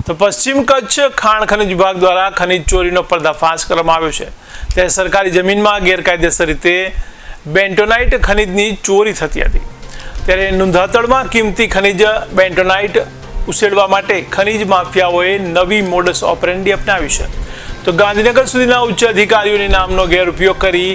તો પશ્ચિમ કચ્છ ખાણ ખનિજ વિભાગ દ્વારા ખનિજ ચોરીનો પર્દાફાશ કરવામાં આવ્યો છે। ત્યારે સરકારી જમીનમાં ગેરકાયદેસર રીતે બેન્ટોનાઇટ ખનિજની ચોરી થતી હતી। ત્યારે નુંધાતળમાં કિંમતી ખનિજ બેન્ટોનાઇટ ઉછેરવા માટે ખનિજ માફિયાઓએ નવી મોડસ ઓપરેન્ડી અપનાવી છે। તો ગાંધીનગર સુધીના ઉચ્ચ અધિકારીઓની નામનો ગેરઉપયોગ કરી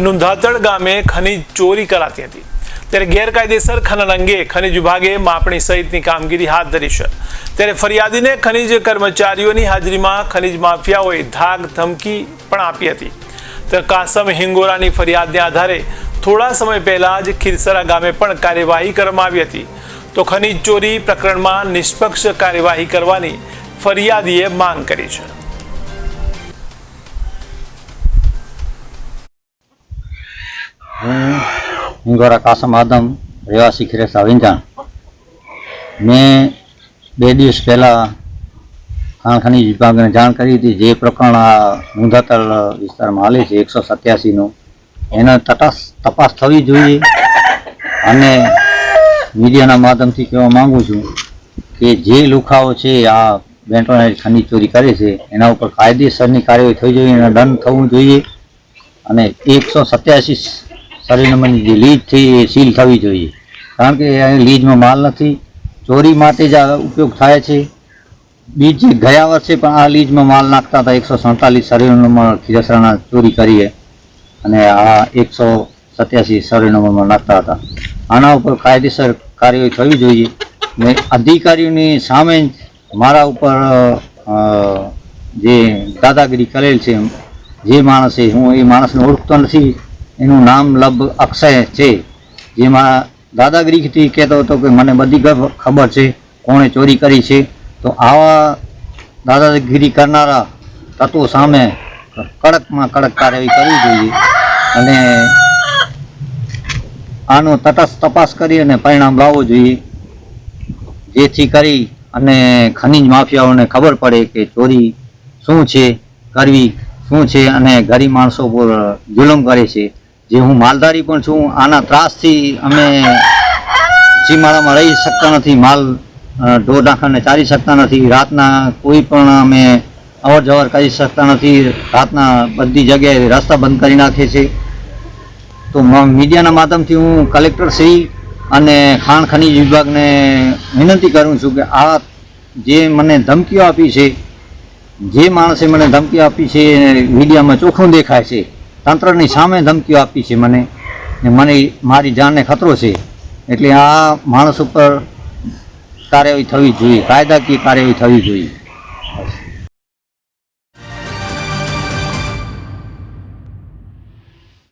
નુંધાતળ ગામે ખનિજ ચોરી કરાતી હતી। ત્યારે ગેરકાયદેસર ખનન અંગે ખનિજ વિભાગે માપણી સહિતની કામગીરી હાથ ધરી છે। ત્યારે ફરિયાદીને ખનિજ કર્મચારીઓની હાજરીમાં ખનિજ માફિયાઓએ ધાક ધમકી પણ આપી હતી। તો કાસમ હિંગોરાની ફરિયાદને આધારે થોડા સમય પહેલા જ ખીરસરા ગામે પણ કાર્યવાહી કરવામાં આવી હતી। તો ખનિજ ચોરી પ્રકરણમાં નિષ્પક્ષ કાર્યવાહી કરવાની ફરિયાદીએ માંગ કરી છે। हिंगोरा कासम आदम રહેવાસી ખીરસરા વિંજાણ। મેં 2 દિવસ પહેલાં ખાણ ખનિજ વિભાગને જાણ કરી હતી। જે પ્રકરણ આ નુંધાતળ વિસ્તારમાં હાલે છે 187નું, એનો તપાસ થવી જોઈએ। અને મીડિયાના માધ્યમથી કહેવા માગું છું કે જે લુખાઓ છે આ બેન્ટોનાઇટ ખનિજ ચોરી કરે છે એના ઉપર કાયદેસરની કાર્યવાહી થવી જોઈએ, એનો દંડ થવું જોઈએ। અને 187 સર્વે નંબરની જે લીજ થઈ એ સીલ થવી જોઈએ, કારણ કે લીજમાં માલ નથી, ચોરી માટે જ આ ઉપયોગ થાય છે। બીજી ગયા વર્ષે પણ આ લીજમાં માલ નાખતા હતા। 147 સર્વે નંબર ખીરસરાના ચોરી કરીએ અને આ 187 સર્વે નંબરમાં નાખતા હતા। આના ઉપર કાયદેસર કાર્યવાહી થવી જોઈએ ને અધિકારીઓની સામે મારા ઉપર જે દાદાગીરી કરેલ છે, જે માણસે, હું એ માણસને ઓળખતો નથી, એનું નામ લબ અક્ષય છે, જેમાં દાદાગીરીથી કહેતો હતો કે મને બધી ખબર છે કોણે ચોરી કરી છે। તો આવા દાદાગીરી કરનારા તત્વો સામે કડકમાં કડક કાર્યવાહી કરવી જોઈએ અને આનો તટસ્થ તપાસ કરી અને પરિણામ લાવવું જોઈએ, જેથી કરી અને ખનિજ માફિયાઓને ખબર પડે કે ચોરી શું છે, કરવી શું છે અને ગરીબ માણસો પર જુલમ કરે છે। જે હું માલધારી પણ છું, આના ત્રાસથી અમે સીમાડામાં રહી શકતા નથી, માલ ઢોર ઢાંખરને ચારી શકતા નથી, રાતના કોઈ પણ અમે અવર જવર કરી શકતા નથી, રાતના બધી જગ્યાએ રસ્તા બંધ કરી નાખે છે। તો મીડિયાના માધ્યમથી હું કલેક્ટર શ્રી અને ખાણ ખનિજ વિભાગને વિનંતી કરું છું કે આ જે મને ધમકીઓ આપી છે, જે માણસે મને ધમકી આપી છે મીડિયામાં ચોખ્ખું દેખાય છે, તંત્રની સામે ધમકીઓ આપી છે મને મારી જાનને ખતરો છે। એટલે આ માણસ ઉપર કાર્યવાહી થવી જોઈએ, કાયદાકીય કાર્યવાહી થવી જોઈએ।